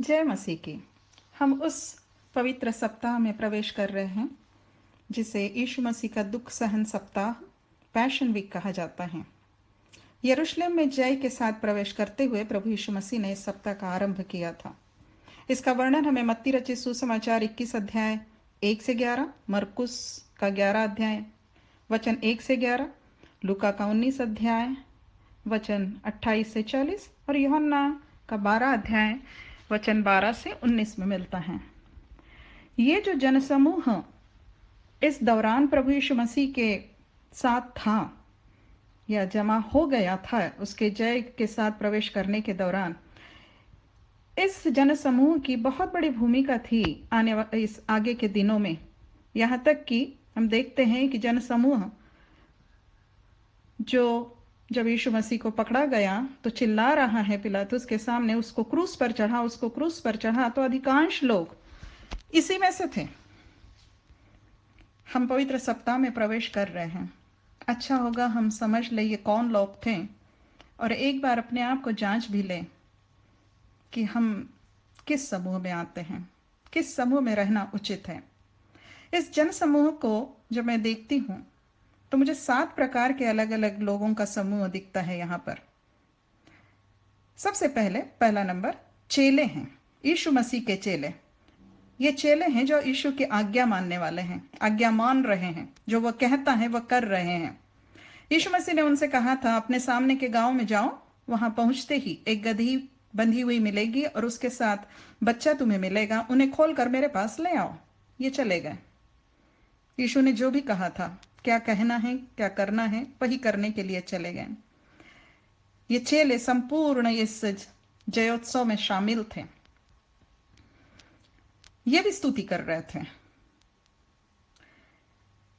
जय मसीह की। हम उस पवित्र सप्ताह में प्रवेश कर रहे हैं जिसे यीशु मसीह का दुख सहन सप्ताह पैशन वीक कहा जाता है। यरूशलेम में जय के साथ प्रवेश करते हुए प्रभु यीशु मसीह ने इस सप्ताह का आरंभ किया था। इसका वर्णन हमें मत्ती रचित सुसमाचार 21 अध्याय 1 से 11, मरकुस का 11 अध्याय वचन 1 से 11, लूका का 19 अध्याय वचन 28 से 40 और यूहन्ना का 12 अध्याय वचन 12 से 19 में मिलता है। ये जो जनसमूह इस दौरान प्रभु यीशु मसीह के साथ था या जमा हो गया था, उसके जय के साथ प्रवेश करने के दौरान इस जनसमूह की बहुत बड़ी भूमिका थी इस आगे के दिनों में। यहाँ तक कि हम देखते हैं कि जनसमूह जब यीशु मसीह को पकड़ा गया तो चिल्ला रहा है पिलातुस के सामने, उसको क्रूस पर चढ़ा, उसको क्रूस पर चढ़ा। तो अधिकांश लोग इसी में से थे। हम पवित्र सप्ताह में प्रवेश कर रहे हैं। अच्छा होगा हम समझ ले ये कौन लोग थे और एक बार अपने आप को जांच भी लें कि हम किस समूह में आते हैं, किस समूह में रहना उचित है। इस जनसमूह को जब मैं देखती हूं तो मुझे 7 प्रकार के अलग अलग लोगों का समूह दिखता है यहाँ पर। सबसे पहला नंबर चेले हैं, यीशु मसीह के चेले। ये चेले हैं जो यीशु की आज्ञा मानने वाले हैं, आज्ञा मान रहे हैं, जो वह कहता है वह कर रहे हैं। यीशु मसीह ने उनसे कहा था, अपने सामने के गांव में जाओ, वहां पहुंचते ही एक गधी बंधी हुई मिलेगी और उसके साथ बच्चा तुम्हें मिलेगा, उन्हें खोलकर मेरे पास ले आओ। ये चले गए। यीशु ने जो भी कहा था, क्या कहना है, क्या करना है, वही करने के लिए चले गए। ये चेले संपूर्ण इस जयोत्सव में शामिल थे। ये भी स्तुति कर रहे थे।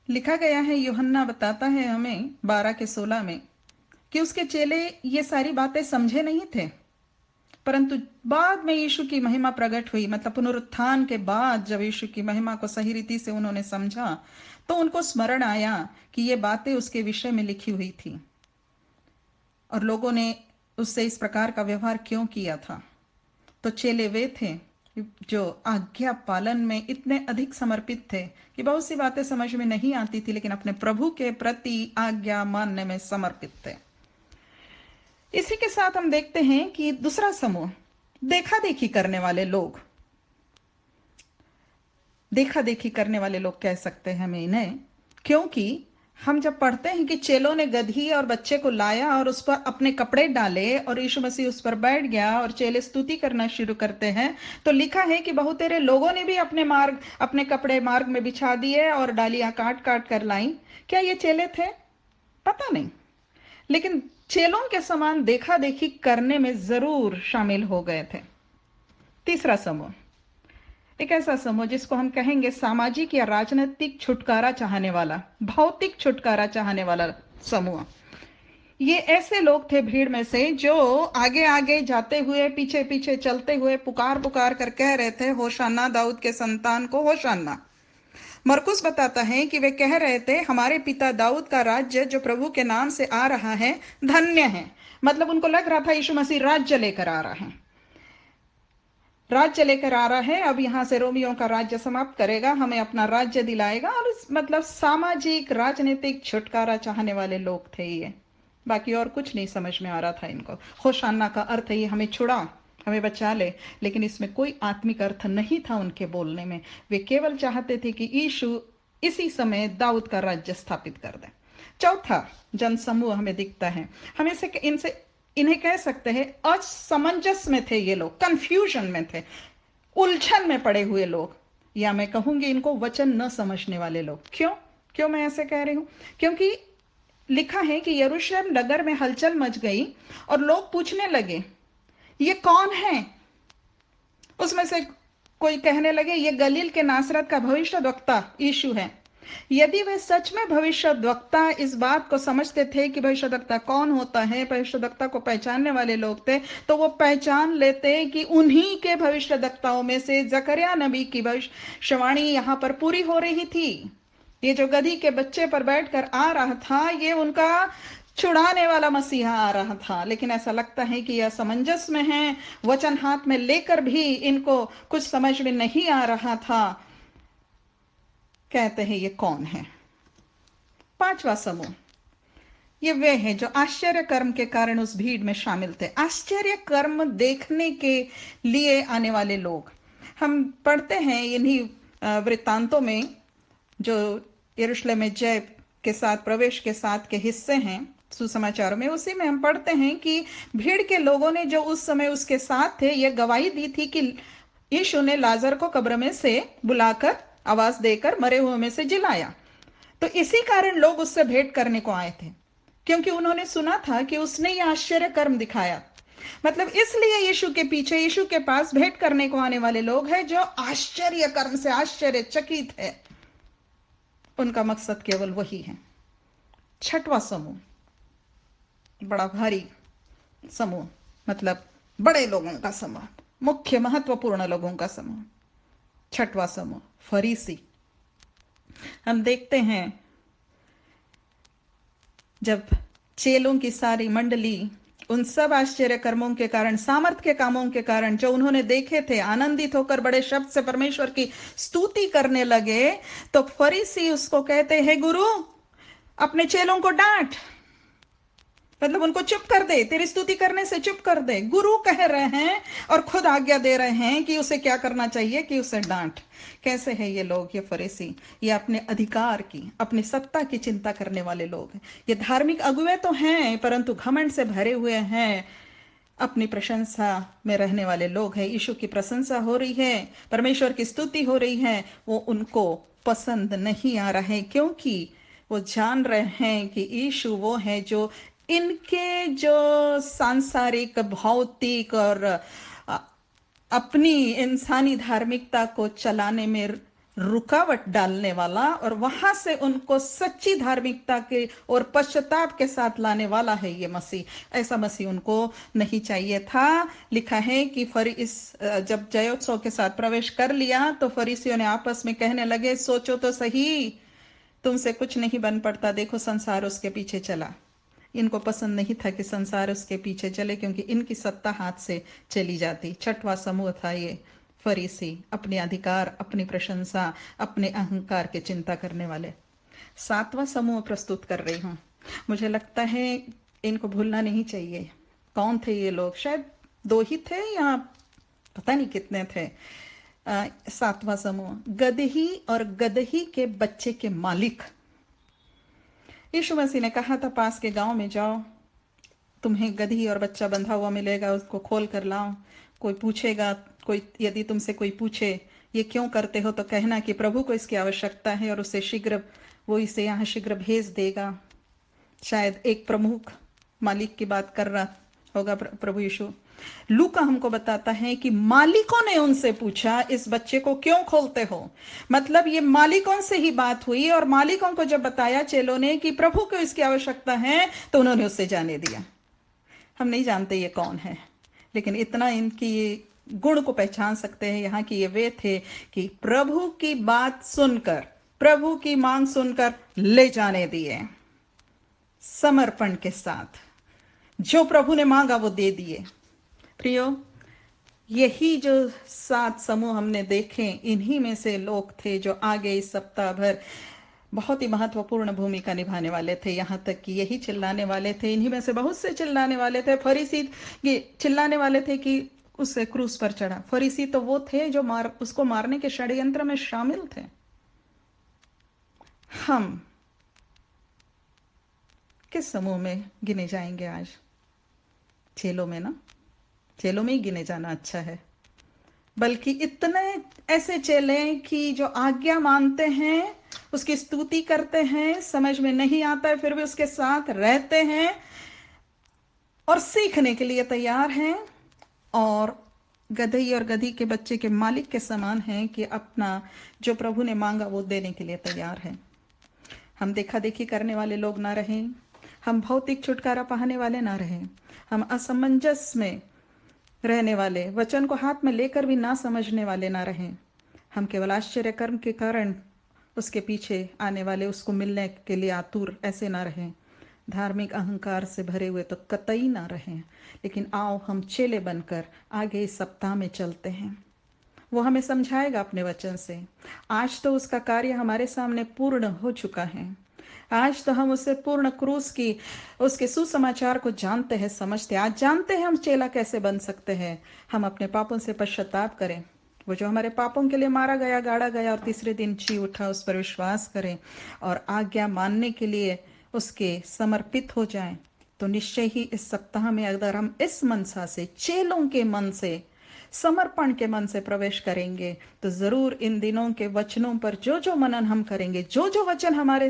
लिखा गया है, यूहन्ना बताता है हमें 12 के 16 में कि उसके चेले ये सारी बातें समझे नहीं थे, परंतु बाद में यीशु की महिमा प्रकट हुई, मतलब पुनरुत्थान के बाद जब यीशु की महिमा को सही रीति से उन्होंने समझा तो उनको स्मरण आया कि ये बातें उसके विषय में लिखी हुई थी और लोगों ने उससे इस प्रकार का व्यवहार क्यों किया था। तो चेले वे थे जो आज्ञा पालन में इतने अधिक समर्पित थे कि बहुत सी बातें समझ में नहीं आती थी, लेकिन अपने प्रभु के प्रति आज्ञा मानने में समर्पित थे। इसी के साथ हम देखते हैं कि दूसरा समूह देखा देखी करने वाले लोग। देखा देखी करने वाले लोग कह सकते हैं हमें इन्हें, क्योंकि हम जब पढ़ते हैं कि चेलों ने गधी और बच्चे को लाया और उस पर अपने कपड़े डाले और यीशु मसीह उस पर बैठ गया और चेले स्तुति करना शुरू करते हैं, तो लिखा है कि बहुतेरे लोगों ने भी अपने कपड़े मार्ग में बिछा दिए और डालियां काट काट कर लाई। क्या ये चेले थे? पता नहीं, लेकिन चेलों के समान देखा देखी करने में जरूर शामिल हो गए थे। तीसरा समूह एक ऐसा समूह जिसको हम कहेंगे सामाजिक या राजनीतिक छुटकारा चाहने वाला, भौतिक छुटकारा चाहने वाला समूह। ये ऐसे लोग थे भीड़ में से जो आगे आगे जाते हुए, पीछे पीछे चलते हुए पुकार पुकार कर कह रहे थे, होशाना दाऊद के संतान को होशाना। मरकुस बताता है कि वे कह रहे थे, हमारे पिता दाऊद का राज्य जो प्रभु के नाम से आ रहा है धन्य है। मतलब उनको लग रहा था यीशु मसीह राज्य लेकर आ रहा है, राज्य लेकर आ रहा है। अब यहां से रोमियों का राज्य समाप्त करेगा, हमें अपना राज्य दिलाएगा। और मतलब सामाजिक राजनीतिक छुटकारा चाहने वाले लोग थे ये, बाकी और कुछ नहीं समझ में आ रहा था इनको। होशाना का अर्थ है ये हमें छुड़ा, हमें बचा ले, लेकिन इसमें कोई आत्मिक अर्थ नहीं था उनके बोलने में। वे केवल चाहते थे कि यीशु इसी समय दाऊद का राज्य स्थापित कर दे। चौथा जनसमूह हमें दिखता है, हम इन्हें कह सकते हैं असमंजस में थे ये लोग, कंफ्यूजन में थे, उलझन में पड़े हुए लोग, या मैं कहूंगी इनको वचन न समझने वाले लोग। क्यों मैं ऐसे कह रही हूं? क्योंकि लिखा है कि यरूशलेम नगर में हलचल मच गई और लोग पूछने लगे, ये कौन है? उसमें से कोई कहने लगे, ये गलील के नासरत का भविष्यद्वक्ता यीशु है। यदि वे सच में भविष्यद्वक्ता इस बात को समझते थे कि भविष्यद्वक्ता कौन होता है, भविष्यद्वक्ता को पहचानने वाले लोग थे, तो वो पहचान लेते कि उन्हीं के भविष्यद्वक्ताओं में से जकरिया नबी की भविष्यवाणी यहां पर पूरी हो रही थी। ये जो गधी के बच्चे पर बैठकर आ रहा था, ये उनका छुड़ाने वाला मसीहा आ रहा था, लेकिन ऐसा लगता है कि यह असमंजस में है। वचन हाथ में लेकर भी इनको कुछ समझ में नहीं आ रहा था। कहते हैं ये कौन है? पांचवा समूह, ये वे हैं जो आश्चर्य कर्म के कारण उस भीड़ में शामिल थे। आश्चर्य कर्म देखने के लिए आने वाले लोग। हम पढ़ते हैं इन्हीं वृत्तांतों में जो यरूशलेम में जय के साथ, प्रवेश के साथ के हिस्से हैं सुसमाचारों में, उसी में हम पढ़ते हैं कि भीड़ के लोगों ने जो उस समय उसके साथ थे, यह गवाही दी थी कि यीशु ने लाजर को कब्र में से बुलाकर, आवाज देकर मरे हुए में से जिलाया। तो इसी कारण लोग उससे भेंट करने को आए थे, क्योंकि उन्होंने सुना था कि उसने यह आश्चर्य कर्म दिखाया। मतलब इसलिए यीशु के पीछे, यीशु के पास भेंट करने को आने वाले लोग हैं जो आश्चर्य कर्म से आश्चर्यचकित है। उनका मकसद केवल वही है। छठवां समूह, बड़ा भारी समूह, मतलब बड़े लोगों का समूह, मुख्य महत्वपूर्ण लोगों का समूह। छठवां समूह फरीसी। हम देखते हैं जब चेलों की सारी मंडली उन सब आश्चर्य कर्मों के कारण, सामर्थ के कामों के कारण जो उन्होंने देखे थे, आनंदित होकर बड़े शब्द से परमेश्वर की स्तुति करने लगे, तो फरीसी उसको कहते हैं, गुरु अपने चेलों को डांट, मतलब उनको चुप कर दे, तेरी स्तुति करने से चुप कर दे। गुरु कह रहे हैं और खुद आज्ञा दे रहे हैं कि उसे क्या करना चाहिए, कि उसे डांट। कैसे है ये लोग, ये फरीसी? ये अपने अधिकार की, अपनी सत्ता की चिंता करने वाले लोग हैं। ये धार्मिक अगुवे तो हैं, परंतु घमंड से भरे हुए हैं। अपनी प्रशंसा में रहने वाले लोग हैं। यीशु की प्रशंसा हो रही है, परमेश्वर की स्तुति हो रही है, वो उनको पसंद नहीं आ रहा है, क्योंकि वो जान रहे हैं कि यीशु वो है जो इनके जो सांसारिक, भौतिक और अपनी इंसानी धार्मिकता को चलाने में रुकावट डालने वाला, और वहां से उनको सच्ची धार्मिकता के और पश्चाताप के साथ लाने वाला है ये मसीह। ऐसा मसीह उनको नहीं चाहिए था। लिखा है कि जब जयोत्सव के साथ प्रवेश कर लिया तो फरीसियों ने आपस में कहने लगे, सोचो तो सही, तुमसे कुछ नहीं बन पड़ता, देखो संसार उसके पीछे चला। इनको पसंद नहीं था कि संसार उसके पीछे चले, क्योंकि इनकी सत्ता हाथ से चली जाती। छठवां समूह था ये फरीसी, अपने अधिकार, अपनी प्रशंसा, अपने अहंकार की चिंता करने वाले। सातवां समूह प्रस्तुत कर रही हूं। मुझे लगता है इनको भूलना नहीं चाहिए। कौन थे ये लोग? शायद 2 ही थे या पता नहीं कितने थे। सातवां समूह, गदही और गदही के बच्चे के मालिक। यीशु मसीह ने कहा था, पास के गांव में जाओ, तुम्हें गधी और बच्चा बंधा हुआ मिलेगा, उसको खोल कर लाओ। कोई पूछेगा, कोई यदि तुमसे कोई पूछे ये क्यों करते हो, तो कहना कि प्रभु को इसकी आवश्यकता है और उसे शीघ्र, वो इसे यहाँ शीघ्र भेज देगा। शायद एक प्रमुख मालिक की बात कर रहा होगा प्रभु यीशु। लूका हमको बताता है कि मालिकों ने उनसे पूछा, इस बच्चे को क्यों खोलते हो? मतलब ये मालिकों से ही बात हुई, और मालिकों को जब बताया चेलों ने कि प्रभु को इसकी आवश्यकता है, तो उन्होंने उससे जाने दिया। हम नहीं जानते ये कौन है, लेकिन इतना इनकी गुण को पहचान सकते हैं यहाँ की ये वे थे कि प्रभु की बात सुनकर, प्रभु की मांग सुनकर ले जाने दिए, समर्पण के साथ। जो प्रभु ने मांगा वो दे दिए। प्रियो, यही जो 7 समूह हमने देखे, इन्हीं में से लोग थे जो आगे इस सप्ताह भर बहुत ही महत्वपूर्ण भूमिका निभाने वाले थे। यहां तक कि यही चिल्लाने वाले थे, इन्हीं में से बहुत से चिल्लाने वाले थे। फरीसी ये चिल्लाने वाले थे कि उसे क्रूस पर चढ़ा। फरीसी तो वो थे जो उसको मारने के षड्यंत्र में शामिल थे। हम किस समूह में गिने जाएंगे आज? चेलों में ना? चेलों में ही गिने जाना अच्छा है। बल्कि इतने ऐसे चेले कि जो आज्ञा मानते हैं, उसकी स्तुति करते हैं, समझ में नहीं आता है फिर भी उसके साथ रहते हैं और सीखने के लिए तैयार हैं, और गधई और गधी के बच्चे के मालिक के समान हैं कि अपना जो प्रभु ने मांगा वो देने के लिए तैयार हैं। हम देखा देखी करने वाले लोग ना रहें, हम भौतिक छुटकारा पाने वाले ना रहें, हम असमंजस में रहने वाले, वचन को हाथ में लेकर भी ना समझने वाले ना रहें। हम केवल आश्चर्य कर्म के कारण उसके पीछे आने वाले, उसको मिलने के लिए आतुर ऐसे ना रहें। धार्मिक अहंकार से भरे हुए तो कतई ना रहें, लेकिन आओ हम चेले बनकर आगे इस सप्ताह में चलते हैं। वो हमें समझाएगा अपने वचन से। आज तो उसका कार्य हमारे सामने पूर्ण हो चुका है। आज तो हम उसे पूर्ण क्रूस की उसके सुसमाचार को जानते हैं, समझते हैं। आज जानते हैं हम चेला कैसे बन सकते हैं। हम अपने पापों से पश्चाताप करें। वो जो हमारे पापों के लिए मारा गया, गाड़ा गया और तीसरे दिन जी उठा, उस पर विश्वास करें और आज्ञा मानने के लिए उसके समर्पित हो जाएं, तो निश्चय ही इस सप्ताह में अगर हम इस मनसा से, चेलों के मन से, समर्पण के मन से प्रवेश करेंगे, तो जरूर इन दिनों के वचनों पर जो जो मनन हम करेंगे, जो जो वचन हमारे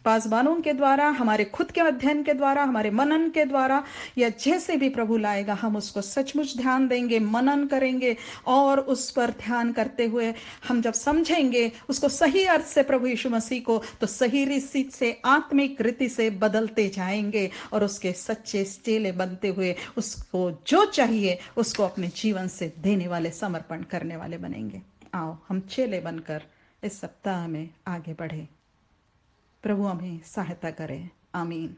पासवानों के द्वारा, हमारे खुद के अध्ययन के द्वारा, हमारे मनन के द्वारा, या जैसे भी प्रभु लाएगा, हम उसको सचमुच ध्यान देंगे, मनन करेंगे और उस पर ध्यान करते हुए हम जब समझेंगे उसको सही अर्थ से प्रभु यीशु मसीह को, तो सही रीति से, आत्मिक रीति से बदलते जाएंगे और उसके सच्चे चेले बनते हुए उसको जो चाहिए उसको अपने जीवन से देने वाले, समर्पण करने वाले बनेंगे। आओ हम चेले बनकर इस सप्ताह में आगे बढ़े। प्रभु हमें सहायता करे। आमीन।